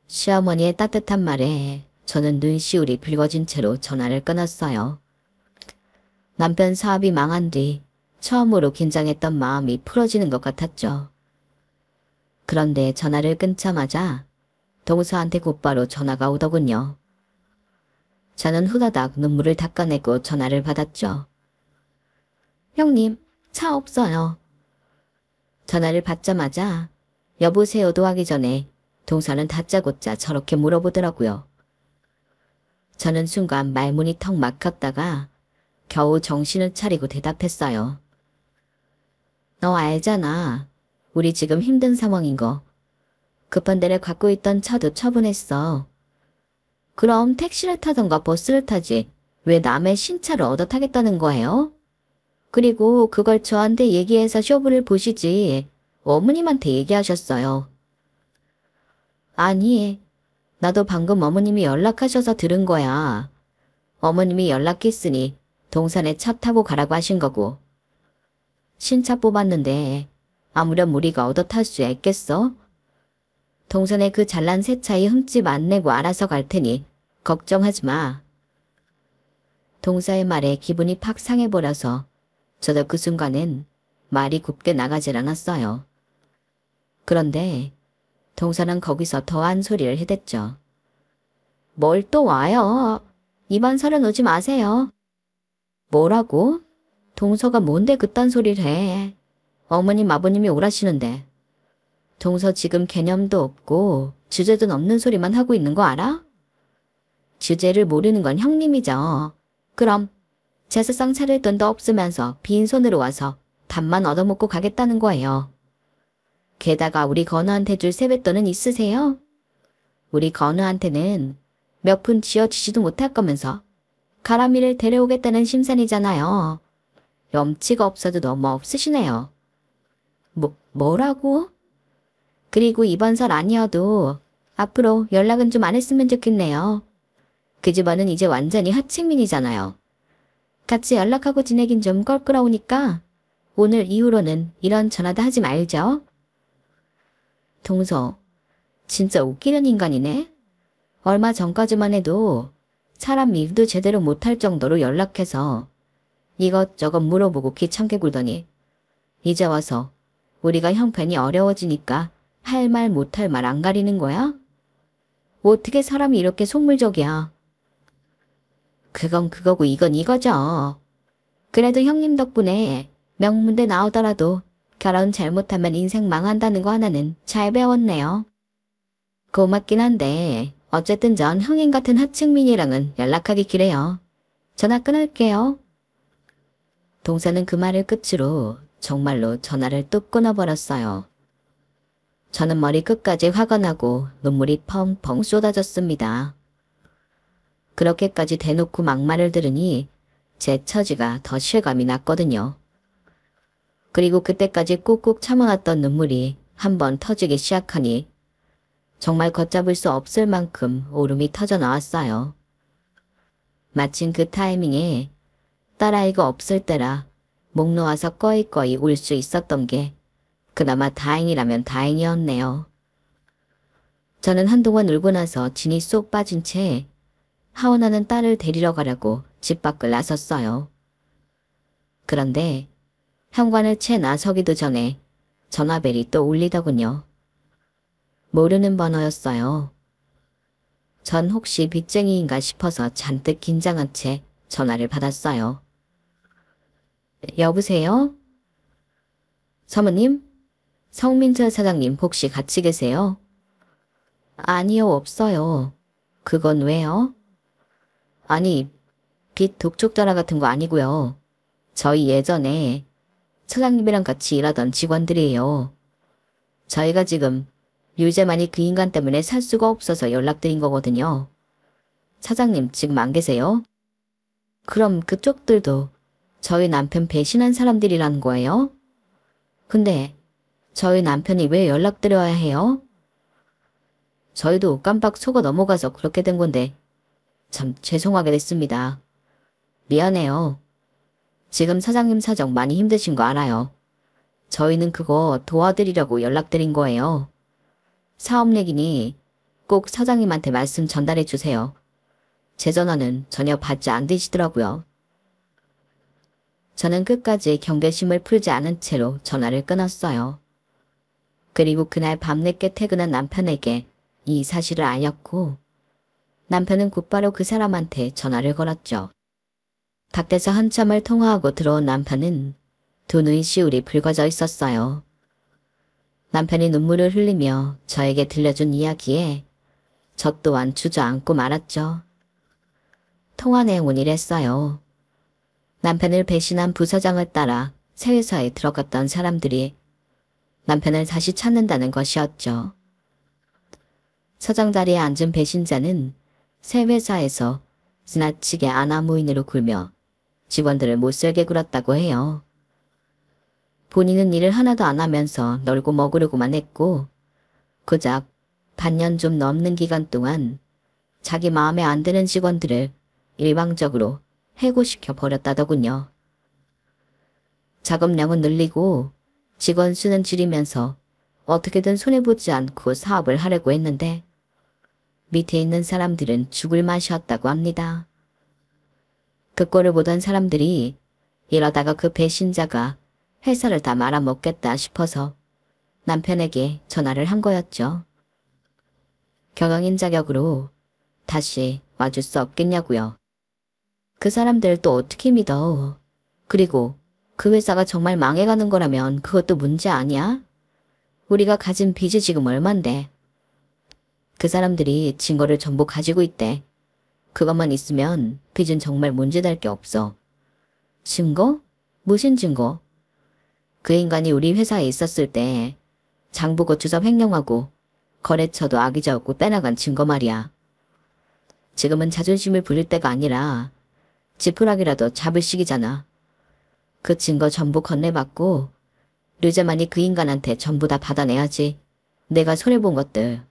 시어머니의 따뜻한 말에 저는 눈시울이 붉어진 채로 전화를 끊었어요. 남편 사업이 망한 뒤 처음으로 긴장했던 마음이 풀어지는 것 같았죠. 그런데 전화를 끊자마자 동서한테 곧바로 전화가 오더군요. 저는 후다닥 눈물을 닦아내고 전화를 받았죠. 형님, 차 없어요. 전화를 받자마자 여보세요도 하기 전에 동서는 다짜고짜 저렇게 물어보더라고요. 저는 순간 말문이 턱 막혔다가 겨우 정신을 차리고 대답했어요. 너 알잖아. 우리 지금 힘든 상황인 거. 급한 데를 갖고 있던 차도 처분했어. 그럼 택시를 타던가 버스를 타지 왜 남의 신차를 얻어 타겠다는 거예요? 그리고 그걸 저한테 얘기해서 쇼부를 보시지 어머님한테 얘기하셨어요. 아니, 나도 방금 어머님이 연락하셔서 들은 거야. 어머님이 연락했으니 동산에 차 타고 가라고 하신 거고. 신차 뽑았는데 아무렴 우리가 얻어 탈 수 있겠어? 동산에 그 잘난 새 차에 흠집 안 내고 알아서 갈 테니 걱정하지 마. 동서의 말에 기분이 팍 상해버려서 저도 그 순간엔 말이 곱게 나가질 않았어요. 그런데 동서는 거기서 더한 소리를 해댔죠. 뭘 또 와요? 이번 설은 오지 마세요. 뭐라고? 동서가 뭔데 그딴 소리를 해. 어머님 아버님이 오라시는데. 동서 지금 개념도 없고 주제도 없는 소리만 하고 있는 거 알아? 주제를 모르는 건 형님이죠. 그럼 제사상 차릴 돈도 없으면서 빈손으로 와서 밥만 얻어먹고 가겠다는 거예요. 게다가 우리 건우한테 줄 세뱃돈은 있으세요? 우리 건우한테는 몇 푼 쥐어주지도 못할 거면서 가람이를 데려오겠다는 심산이잖아요. 염치가 없어도 너무 없으시네요. 뭐라고? 그리고 이번 설 아니어도 앞으로 연락은 좀 안 했으면 좋겠네요. 그 집안은 이제 완전히 하층민이잖아요. 같이 연락하고 지내긴 좀 껄끄러우니까 오늘 이후로는 이런 전화도 하지 말죠. 동서, 진짜 웃기는 인간이네. 얼마 전까지만 해도 사람 일도 제대로 못할 정도로 연락해서 이것저것 물어보고 귀찮게 굴더니 이제 와서 우리가 형편이 어려워지니까 할 말 못할 말 안 가리는 거야? 어떻게 사람이 이렇게 속물적이야. 그건 그거고 이건 이거죠. 그래도 형님 덕분에 명문대 나오더라도 결혼 잘못하면 인생 망한다는 거 하나는 잘 배웠네요. 고맙긴 한데 어쨌든 전 형님 같은 하층민이랑은 연락하기 그래요. 전화 끊을게요. 동사는 그 말을 끝으로 정말로 전화를 뚝 끊어버렸어요. 저는 머리 끝까지 화가 나고 눈물이 펑펑 쏟아졌습니다. 그렇게까지 대놓고 막말을 들으니 제 처지가 더 실감이 났거든요. 그리고 그때까지 꾹꾹 참아왔던 눈물이 한번 터지기 시작하니 정말 걷잡을 수 없을 만큼 울음이 터져 나왔어요. 마침 그 타이밍에 딸아이가 없을 때라 목 놓아서 꺼이꺼이 울 수 있었던 게 그나마 다행이라면 다행이었네요. 저는 한동안 울고 나서 진이 쏙 빠진 채 하원하는 딸을 데리러 가려고 집 밖을 나섰어요. 그런데 현관을 채 나서기도 전에 전화벨이 또 울리더군요. 모르는 번호였어요. 전 혹시 빚쟁이인가 싶어서 잔뜩 긴장한 채 전화를 받았어요. 여보세요? 사모님? 성민철 사장님 혹시 같이 계세요? 아니요, 없어요. 그건 왜요? 아니, 빚 독촉전화 같은 거 아니고요. 저희 예전에 사장님이랑 같이 일하던 직원들이에요. 저희가 지금 유재만이 그 인간 때문에 살 수가 없어서 연락드린 거거든요. 사장님 지금 안 계세요? 그럼 그쪽들도 저희 남편 배신한 사람들이라는 거예요? 근데 저희 남편이 왜 연락드려야 해요? 저희도 깜빡 속아 넘어가서 그렇게 된 건데 참 죄송하게 됐습니다. 미안해요. 지금 사장님 사정 많이 힘드신 거 알아요. 저희는 그거 도와드리려고 연락드린 거예요. 사업 얘기니 꼭 사장님한테 말씀 전달해 주세요. 제 전화는 전혀 받지 않으시더라고요. 저는 끝까지 경계심을 풀지 않은 채로 전화를 끊었어요. 그리고 그날 밤늦게 퇴근한 남편에게 이 사실을 알렸고 남편은 곧바로 그 사람한테 전화를 걸었죠. 밖에서 한참을 통화하고 들어온 남편은 두 눈이 시울이 붉어져 있었어요. 남편이 눈물을 흘리며 저에게 들려준 이야기에 저 또한 주저앉고 말았죠. 통화 내용은 이랬어요. 남편을 배신한 부사장을 따라 새 회사에 들어갔던 사람들이 남편을 다시 찾는다는 것이었죠. 서장 자리에 앉은 배신자는 새 회사에서 지나치게 아나무인으로 굴며 직원들을 못살게 굴었다고 해요. 본인은 일을 하나도 안 하면서 놀고 먹으려고만 했고 고작 반년 좀 넘는 기간 동안 자기 마음에 안 드는 직원들을 일방적으로 해고시켜 버렸다더군요. 작업량은 늘리고 직원 수는 줄이면서 어떻게든 손해보지 않고 사업을 하려고 했는데 밑에 있는 사람들은 죽을 맛이었다고 합니다. 그 꼴을 보던 사람들이 이러다가 그 배신자가 회사를 다 말아먹겠다 싶어서 남편에게 전화를 한 거였죠. 경영인 자격으로 다시 와줄 수 없겠냐고요. 그 사람들 또 어떻게 믿어. 그리고 그 회사가 정말 망해가는 거라면 그것도 문제 아니야? 우리가 가진 빚이 지금 얼만데. 그 사람들이 증거를 전부 가지고 있대. 그것만 있으면 빚은 정말 문제될 게 없어. 증거? 무슨 증거? 그 인간이 우리 회사에 있었을 때 장부고 주섭 횡령하고 거래처도 악의적으로 빼나간 증거 말이야. 지금은 자존심을 부릴 때가 아니라 지푸라기라도 잡을 시기잖아. 그 증거 전부 건네받고 류재만이 그 인간한테 전부 다 받아내야지. 내가 손해본 것들.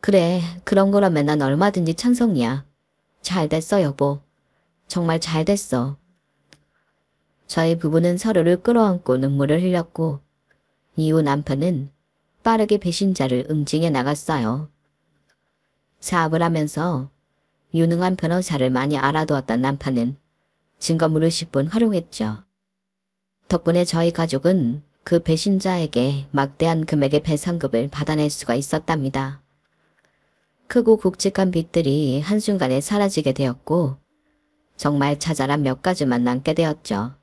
그래, 그런 거라면 난 얼마든지 찬성이야. 잘 됐어, 여보. 정말 잘 됐어. 저희 부부는 서로를 끌어안고 눈물을 흘렸고 이후 남편은 빠르게 배신자를 응징해 나갔어요. 사업을 하면서 유능한 변호사를 많이 알아두었던 남편은 증거물을 10분 활용했죠. 덕분에 저희 가족은 그 배신자에게 막대한 금액의 배상금을 받아낼 수가 있었답니다. 크고 굵직한 빚들이 한순간에 사라지게 되었고 정말 자잘한 몇 가지만 남게 되었죠.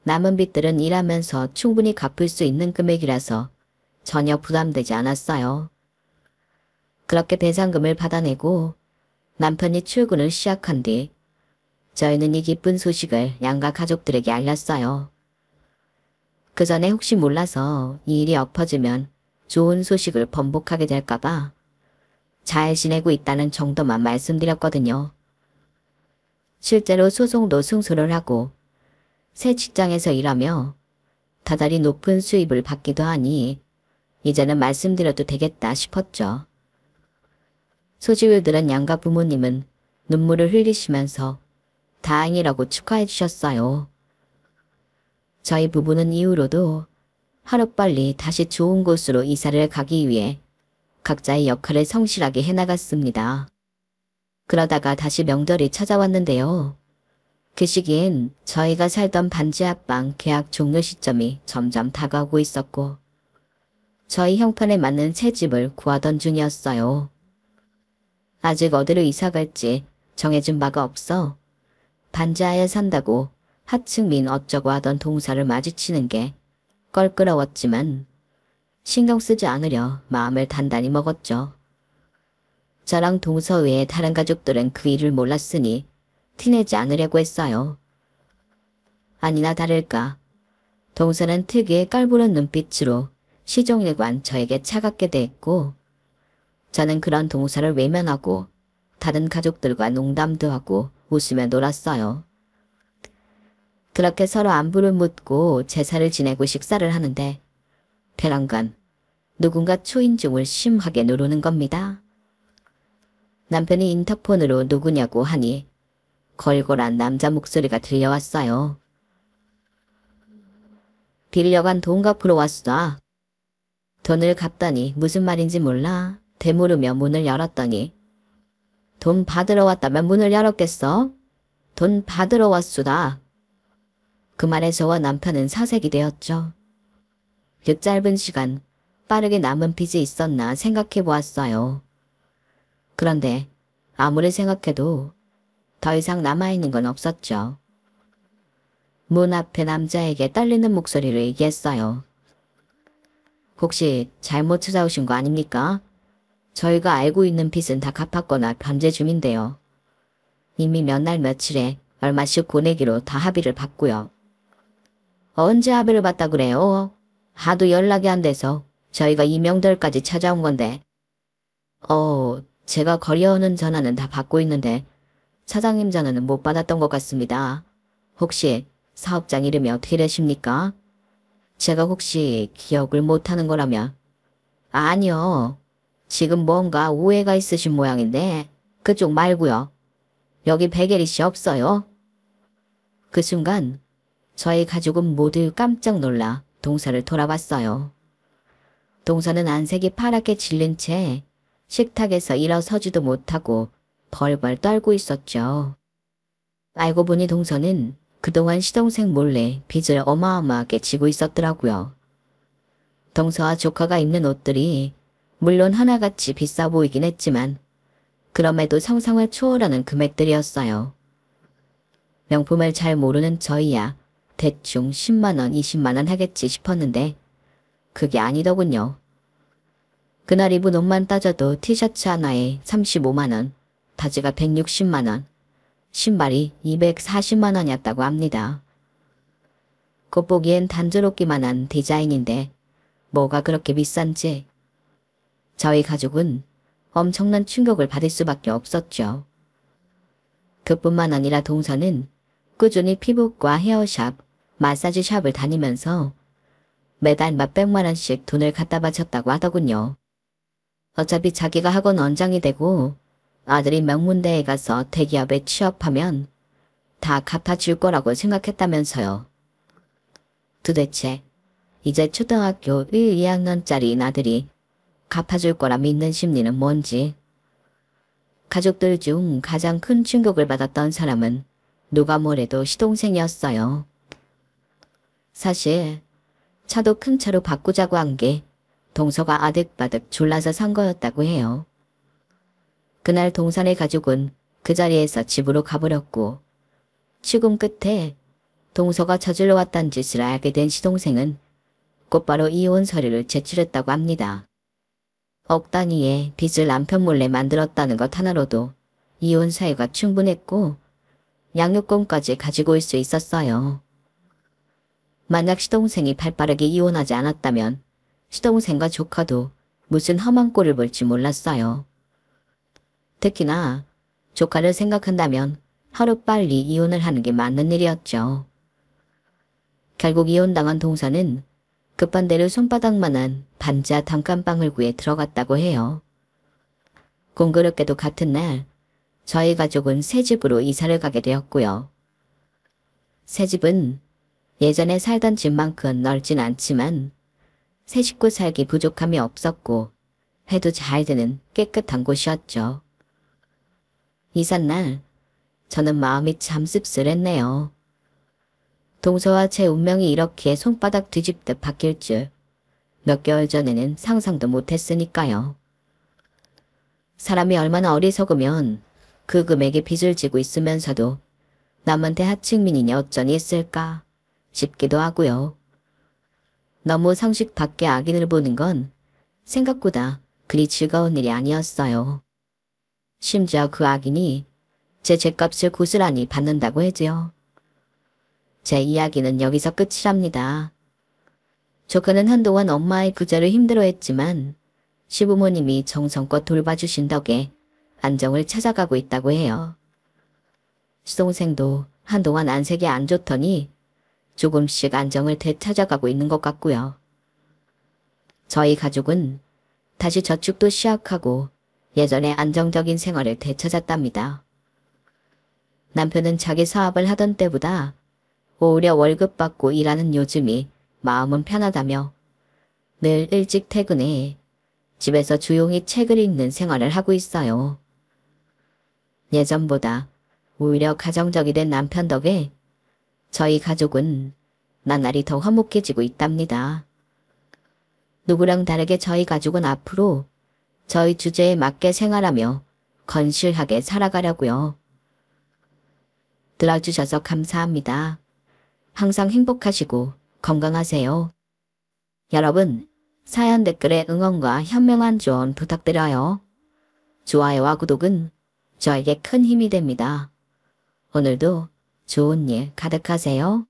남은 빚들은 일하면서 충분히 갚을 수 있는 금액이라서 전혀 부담되지 않았어요. 그렇게 배상금을 받아내고 남편이 출근을 시작한 뒤 저희는 이 기쁜 소식을 양가 가족들에게 알렸어요. 그 전에 혹시 몰라서 이 일이 엎어지면 좋은 소식을 번복하게 될까봐 잘 지내고 있다는 정도만 말씀드렸거든요. 실제로 소송도 승소를 하고 새 직장에서 일하며 다달이 높은 수입을 받기도 하니 이제는 말씀드려도 되겠다 싶었죠. 소식을 들은 양가 부모님은 눈물을 흘리시면서 다행이라고 축하해 주셨어요. 저희 부부는 이후로도 하루빨리 다시 좋은 곳으로 이사를 가기 위해 각자의 역할을 성실하게 해나갔습니다. 그러다가 다시 명절이 찾아왔는데요. 그 시기엔 저희가 살던 반지 앞방 계약 종료 시점이 점점 다가오고 있었고 저희 형편에 맞는 새 집을 구하던 중이었어요. 아직 어디로 이사 갈지 정해진 바가 없어 반지하에 산다고 하층 민 어쩌고 하던 동서를 마주치는 게 껄끄러웠지만 신경 쓰지 않으려 마음을 단단히 먹었죠. 저랑 동서 외에 다른 가족들은 그 일을 몰랐으니 티내지 않으려고 했어요. 아니나 다를까 동서는 특유의 깔보는 눈빛으로 시종일관 저에게 차갑게 대했고 저는 그런 동서를 외면하고 다른 가족들과 농담도 하고 웃으며 놀았어요. 그렇게 서로 안부를 묻고 제사를 지내고 식사를 하는데 베란간 누군가 초인종을 심하게 누르는 겁니다. 남편이 인터폰으로 누구냐고 하니 걸걸한 남자 목소리가 들려왔어요. 빌려간 돈 갚으러 왔어. 돈을 갚다니 무슨 말인지 몰라 되물으며 문을 열었더니 돈 받으러 왔다면 문을 열었겠어? 돈 받으러 왔수다. 그 말에 저와 남편은 사색이 되었죠. 그 짧은 시간 빠르게 남은 빚이 있었나 생각해 보았어요. 그런데 아무리 생각해도 더 이상 남아있는 건 없었죠. 문 앞에 남자에게 떨리는 목소리를 얘기했어요. 혹시 잘못 찾아오신 거 아닙니까? 저희가 알고 있는 빚은 다 갚았거나 변제 중인데요. 이미 몇 날 며칠에 얼마씩 보내기로 다 합의를 봤고요. 언제 합의를 봤다 그래요? 하도 연락이 안 돼서 저희가 이 명절까지 찾아온 건데. 제가 거래하는 전화는 다 받고 있는데 사장님 전화는 못 받았던 것 같습니다. 혹시 사업장 이름이 어떻게 되십니까? 제가 혹시 기억을 못하는 거라면. 아니요. 지금 뭔가 오해가 있으신 모양인데 그쪽 말고요. 여기 백예리 씨 없어요? 그 순간 저희 가족은 모두 깜짝 놀라 동서를 돌아봤어요. 동서는 안색이 파랗게 질린 채 식탁에서 일어서지도 못하고 벌벌 떨고 있었죠. 알고 보니 동서는 그동안 시동생 몰래 빚을 어마어마하게 지고 있었더라고요. 동서와 조카가 입는 옷들이 물론 하나같이 비싸 보이긴 했지만 그럼에도 상상을 초월하는 금액들이었어요. 명품을 잘 모르는 저희야 대충 10만원, 20만원 하겠지 싶었는데 그게 아니더군요. 그날 입은 옷만 따져도 티셔츠 하나에 35만원, 바지가 160만원, 신발이 240만원이었다고 합니다. 겉보기엔 단조롭기만 한 디자인인데 뭐가 그렇게 비싼지 저희 가족은 엄청난 충격을 받을 수밖에 없었죠. 그뿐만 아니라 동서는 꾸준히 피부과 헤어샵, 마사지 샵을 다니면서 매달 몇백만 원씩 돈을 갖다 바쳤다고 하더군요. 어차피 자기가 학원 원장이 되고 아들이 명문대에 가서 대기업에 취업하면 다 갚아줄 거라고 생각했다면서요. 도대체 이제 초등학교 1, 2학년짜리인 아들이 갚아줄 거라 믿는 심리는 뭔지. 가족들 중 가장 큰 충격을 받았던 사람은 누가 뭐래도 시동생이었어요. 사실 차도 큰 차로 바꾸자고 한 게 동서가 아득바득 졸라서 산 거였다고 해요. 그날 동산의 가족은 그 자리에서 집으로 가버렸고 취금 끝에 동서가 저질러 왔다는 짓을 알게 된 시동생은 곧바로 이혼 서류를 제출했다고 합니다. 억 단위의 빚을 남편 몰래 만들었다는 것 하나로도 이혼 사유가 충분했고 양육권까지 가지고 올 수 있었어요. 만약 시동생이 발빠르게 이혼하지 않았다면 시동생과 조카도 무슨 험한 꼴을 볼지 몰랐어요. 특히나 조카를 생각한다면 하루빨리 이혼을 하는 게 맞는 일이었죠. 결국 이혼당한 동서는 급한 대로 손바닥만한 반지하 단칸방을 구해 들어갔다고 해요. 공교롭게도 같은 날 저희 가족은 새 집으로 이사를 가게 되었고요. 새 집은 예전에 살던 집만큼 넓진 않지만 새 식구 살기 부족함이 없었고 해도 잘 드는 깨끗한 곳이었죠. 이삿날 저는 마음이 참 씁쓸했네요. 동서와 제 운명이 이렇게 손바닥 뒤집듯 바뀔 줄 몇 개월 전에는 상상도 못했으니까요. 사람이 얼마나 어리석으면 그 금액의 빚을 지고 있으면서도 남한테 하층민이니 어쩌니 했을까 싶기도 하고요. 너무 상식 밖의 악인을 보는 건 생각보다 그리 즐거운 일이 아니었어요. 심지어 그 악인이 제 죗값을 고스란히 받는다고 해도요. 제 이야기는 여기서 끝이랍니다. 조카는 한동안 엄마의 부자를 힘들어했지만 시부모님이 정성껏 돌봐주신 덕에 안정을 찾아가고 있다고 해요. 시동생도 한동안 안색이 안 좋더니 조금씩 안정을 되찾아가고 있는 것 같고요. 저희 가족은 다시 저축도 시작하고 예전의 안정적인 생활을 되찾았답니다. 남편은 자기 사업을 하던 때보다 오히려 월급 받고 일하는 요즘이 마음은 편하다며 늘 일찍 퇴근해 집에서 조용히 책을 읽는 생활을 하고 있어요. 예전보다 오히려 가정적이 된 남편 덕에 저희 가족은 나날이 더 화목해지고 있답니다. 누구랑 다르게 저희 가족은 앞으로 저희 주제에 맞게 생활하며 건실하게 살아가려고요. 들어주셔서 감사합니다. 항상 행복하시고 건강하세요. 여러분, 사연 댓글에 응원과 현명한 조언 부탁드려요. 좋아요와 구독은 저에게 큰 힘이 됩니다. 오늘도 좋은 일 가득하세요.